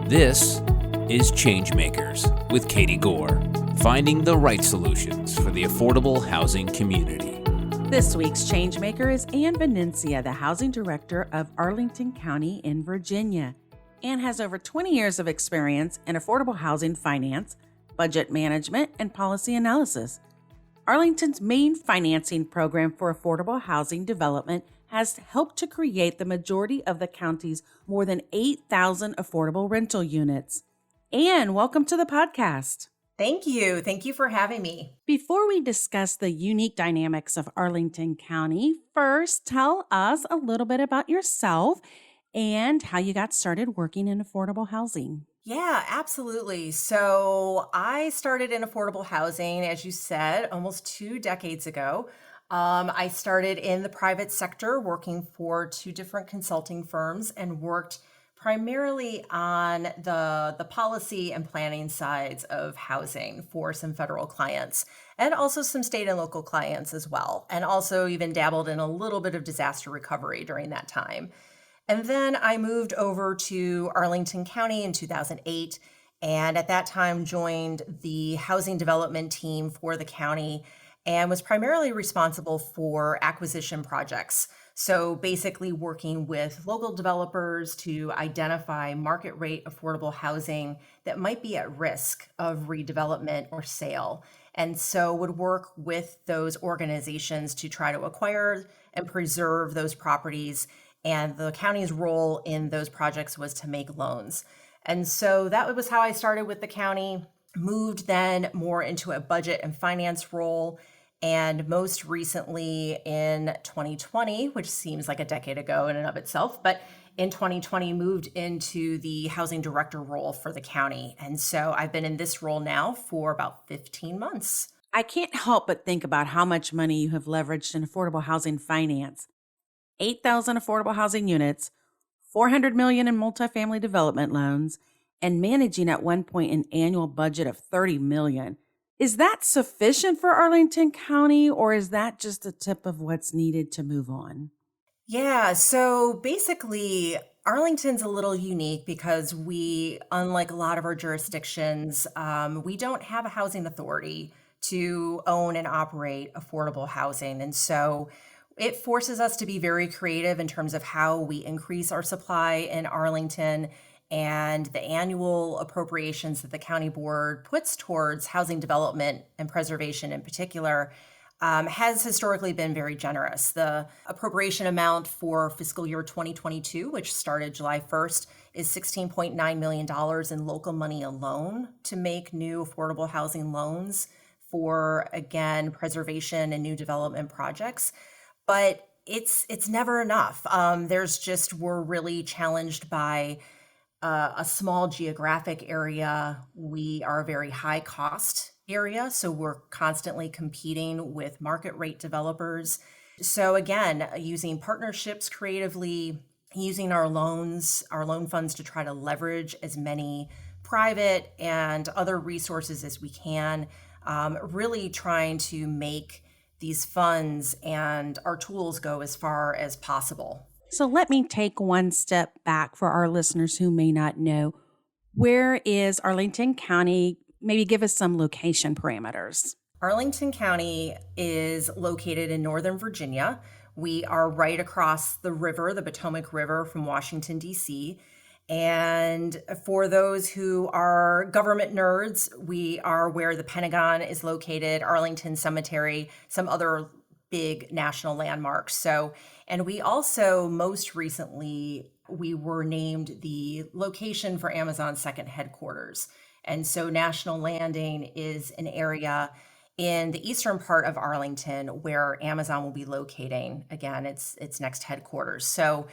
This is ChangeMakers with Katie Gore, finding the right solutions for the affordable housing community. This week's ChangeMaker is Venezia, the Housing Director of Arlington County in Virginia. Ann has over 20 years of experience in affordable housing finance, budget management, and policy analysis. Arlington's main financing program for affordable housing development has helped to create the majority of the county's more than 8,000 affordable rental units. Ann, welcome to the podcast. Thank you. Thank you for having me. Before we discuss the unique dynamics of Arlington County, first tell us a little bit about yourself and how you got started working in affordable housing. Yeah, absolutely. So I started in affordable housing, as you said, almost 2 decades ago. I started in the private sector working for 2 different consulting firms and worked primarily on the policy and planning sides of housing for some federal clients and also some state and local clients as well. And also even dabbled in a little bit of disaster recovery during that time. And then I moved over to Arlington County in 2008, and at that time joined the housing development team for the county and was primarily responsible for acquisition projects. So basically working with local developers to identify market rate affordable housing that might be at risk of redevelopment or sale. And so would work with those organizations to try to acquire and preserve those properties. And the county's role in those projects was to make loans. And so that was how I started with the county, moved then more into a budget and finance role. And most recently in 2020, which seems like a decade ago in and of itself, but in 2020 moved into the housing director role for the county. And so I've been in this role now for about 15 months. I can't help but think about how much money you have leveraged in affordable housing finance. 8,000 affordable housing units, $400 million in multifamily development loans, and managing at one point an annual budget of $30 million. Is that sufficient for Arlington County, or is that just a tip of what's needed to move on? Yeah, so basically, Arlington's a little unique because we, unlike a lot of our jurisdictions, we don't have a housing authority to own and operate affordable housing. And so it forces us to be very creative in terms of how we increase our supply in Arlington, and the annual appropriations that the county board puts towards housing development and preservation in particular has historically been very generous. The appropriation amount for fiscal year 2022, which started July 1st, is $16.9 million in local money alone to make new affordable housing loans for, again, preservation and new development projects. But it's never enough. We're really challenged by a small geographic area. We are a very high cost area, so we're constantly competing with market rate developers. So again, using partnerships creatively, using our loan funds to try to leverage as many private and other resources as we can, really trying to make these funds and our tools go as far as possible. So let me take one step back for our listeners who may not know. Where is Arlington County? Maybe give us some location parameters. Arlington County is located in Northern Virginia. We are right across the river, the Potomac River, from Washington, D.C. And for those who are government nerds, we are where the Pentagon is located, Arlington Cemetery, some other big national landmarks. And we also, most recently, we were named the location for Amazon's second headquarters. And so National Landing is an area in the eastern part of Arlington where Amazon will be locating, again, its next headquarters. So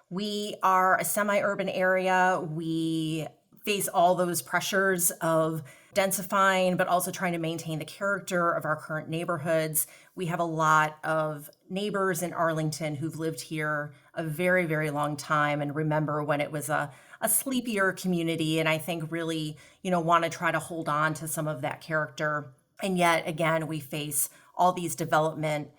we are a semi-urban area. We face all those pressures of densifying, but also trying to maintain the character of our current neighborhoods. We have a lot of neighbors in Arlington who've lived here a very, very long time and remember when it was a sleepier community. And I think really, want to try to hold on to some of that character. And yet, again, we face all these development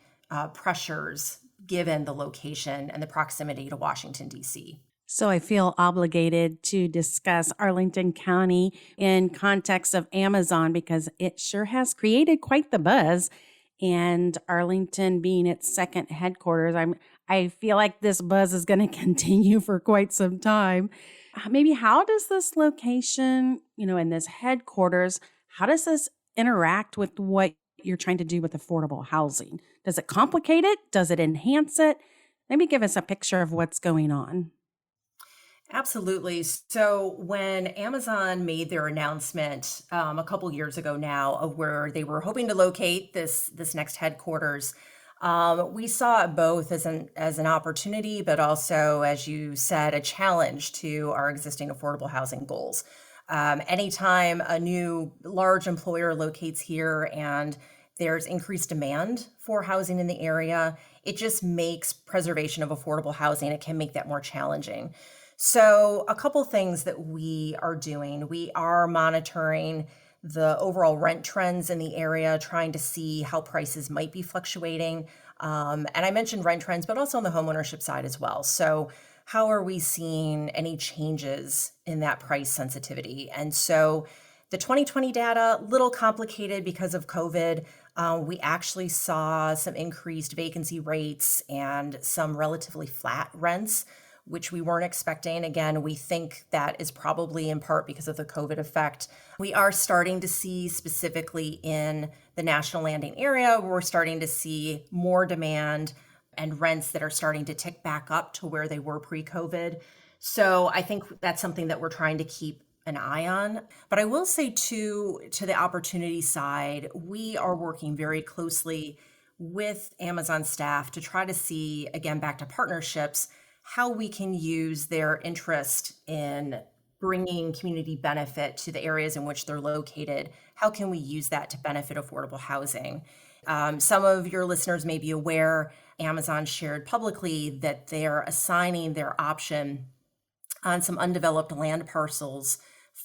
pressures given the location and the proximity to Washington, D.C. So I feel obligated to discuss Arlington County in context of Amazon because it sure has created quite the buzz. And Arlington being its second headquarters, I feel like this buzz is going to continue for quite some time. Maybe how does this location, in this headquarters, how does this interact with what you're trying to do with affordable housing? Does it complicate it? Does it enhance it? Maybe give us a picture of what's going on. Absolutely. So when Amazon made their announcement a couple years ago now of where they were hoping to locate this next headquarters, we saw it both as an opportunity, but also, as you said, a challenge to our existing affordable housing goals. Anytime a new large employer locates here and there's increased demand for housing in the area, it just makes preservation of affordable housing. It can make that more challenging. So, a couple things that we are doing. We are monitoring the overall rent trends in the area, trying to see how prices might be fluctuating. And I mentioned rent trends, but also on the homeownership side as well. So, how are we seeing any changes in that price sensitivity? And so, the 2020 data, little complicated because of COVID. We actually saw some increased vacancy rates and some relatively flat rents, which we weren't expecting. Again, we think that is probably in part because of the COVID effect. We are starting to see, specifically in the National Landing area, we're starting to see more demand and rents that are starting to tick back up to where they were pre-COVID. So I think that's something that we're trying to keep an eye on. But I will say too, to the opportunity side, we are working very closely with Amazon staff to try to see, again, back to partnerships, how we can use their interest in bringing community benefit to the areas in which they're located. How can we use that to benefit affordable housing? Some of your listeners may be aware, Amazon shared publicly that they're assigning their option on some undeveloped land parcels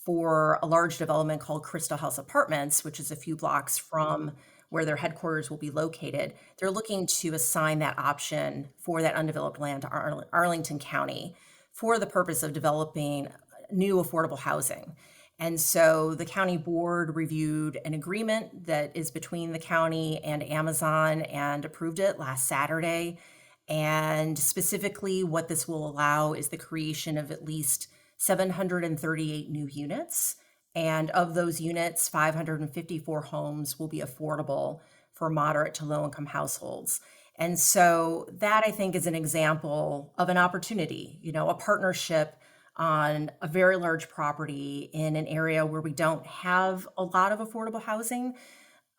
for a large development called Crystal House Apartments, which is a few blocks from where their headquarters will be located. They're looking to assign that option for that undeveloped land to Arlington County for the purpose of developing new affordable housing. And so the county board reviewed an agreement that is between the county and Amazon and approved it last Saturday. And specifically, what this will allow is the creation of at least 738 new units. And of those units, 554 homes will be affordable for moderate to low income households. And so that, I think, is an example of an opportunity, a partnership on a very large property in an area where we don't have a lot of affordable housing,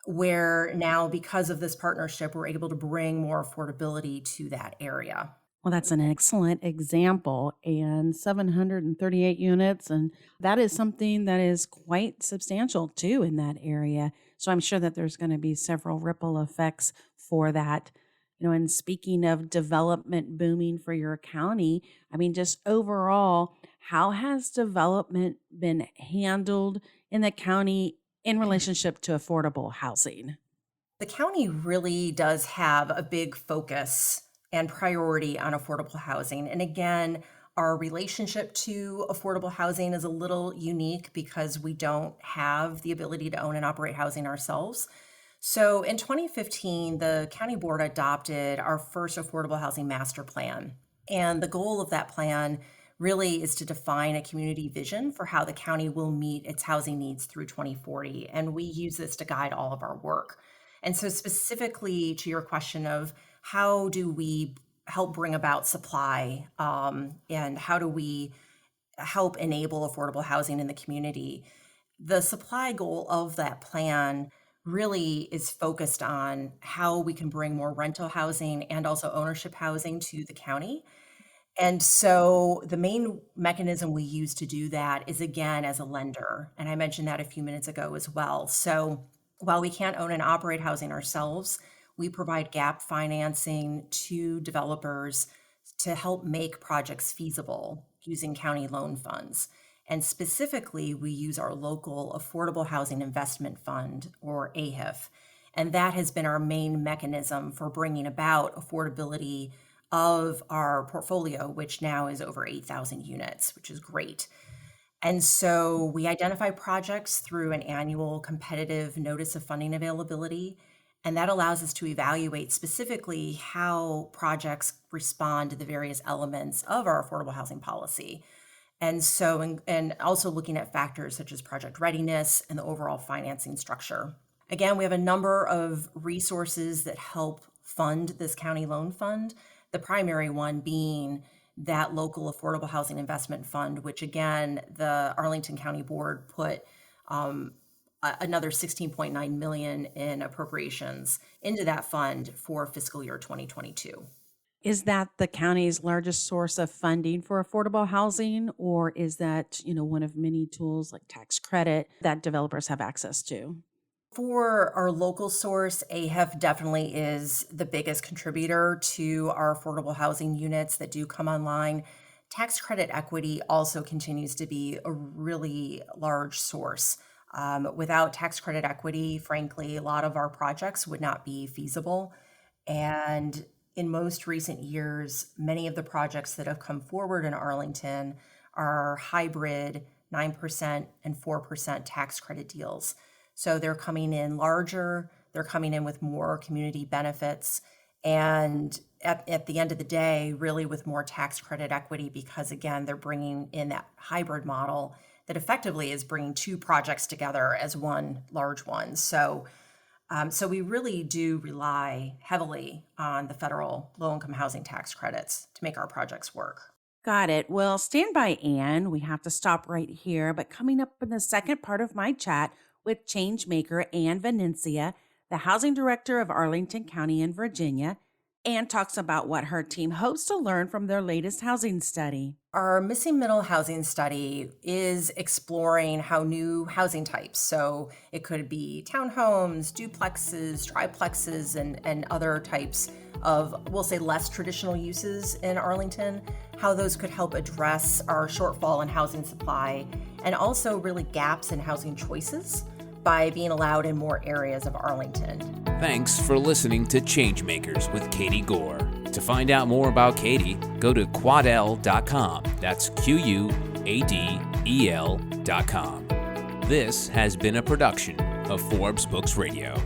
where now, because of this partnership, we're able to bring more affordability to that area. Well, that's an excellent example. And 738 units. And that is something that is quite substantial too in that area. So I'm sure that there's going to be several ripple effects for that. And speaking of development booming for your county, just overall, how has development been handled in the county in relationship to affordable housing? The county really does have a big focus and priority on affordable housing. And again, our relationship to affordable housing is a little unique because we don't have the ability to own and operate housing ourselves. So in 2015, the county board adopted our first affordable housing master plan. And the goal of that plan really is to define a community vision for how the county will meet its housing needs through 2040. And we use this to guide all of our work. And so, specifically to your question of how do we help bring about supply, and how do we help enable affordable housing in the community, the supply goal of that plan really is focused on how we can bring more rental housing and also ownership housing to the county. And so the main mechanism we use to do that is, again, as a lender. And I mentioned that a few minutes ago as well. So while we can't own and operate housing ourselves, we provide gap financing to developers to help make projects feasible using county loan funds. And specifically, we use our local Affordable Housing Investment Fund, or AHIF. And that has been our main mechanism for bringing about affordability of our portfolio, which now is over 8,000 units, which is great. And so we identify projects through an annual competitive notice of funding availability. And that allows us to evaluate specifically how projects respond to the various elements of our affordable housing policy. And also looking at factors such as project readiness and the overall financing structure. Again, we have a number of resources that help fund this county loan fund, the primary one being that local affordable housing investment fund, which again, the Arlington County Board put another 16.9 million in appropriations into that fund for fiscal year 2022. Is that the county's largest source of funding for affordable housing, or is that, one of many tools like tax credit that developers have access to? For our local source, AHEF definitely is the biggest contributor to our affordable housing units that do come online. Tax credit equity also continues to be a really large source. Without tax credit equity, frankly, a lot of our projects would not be feasible. And in most recent years, many of the projects that have come forward in Arlington are hybrid 9% and 4% tax credit deals. So they're coming in larger, they're coming in with more community benefits, and at the end of the day, really with more tax credit equity, because again, they're bringing in that hybrid model that effectively is bringing two projects together as one large one. So we really do rely heavily on the federal low-income housing tax credits to make our projects work. Got it. Well, stand by, Anne. We have to stop right here. But coming up in the second part of my chat with ChangeMaker Anne Venezia, the housing director of Arlington County in Virginia, Anne talks about what her team hopes to learn from their latest housing study. Our missing middle housing study is exploring how new housing types, so it could be townhomes, duplexes, triplexes, and other types of, we'll say, less traditional uses in Arlington, how those could help address our shortfall in housing supply and also really gaps in housing choices by being allowed in more areas of Arlington. Thanks for listening to Changemakers with Katie Gore. To find out more about Katie, go to quadel.com. That's QUADEL.com. This has been a production of Forbes Books Radio.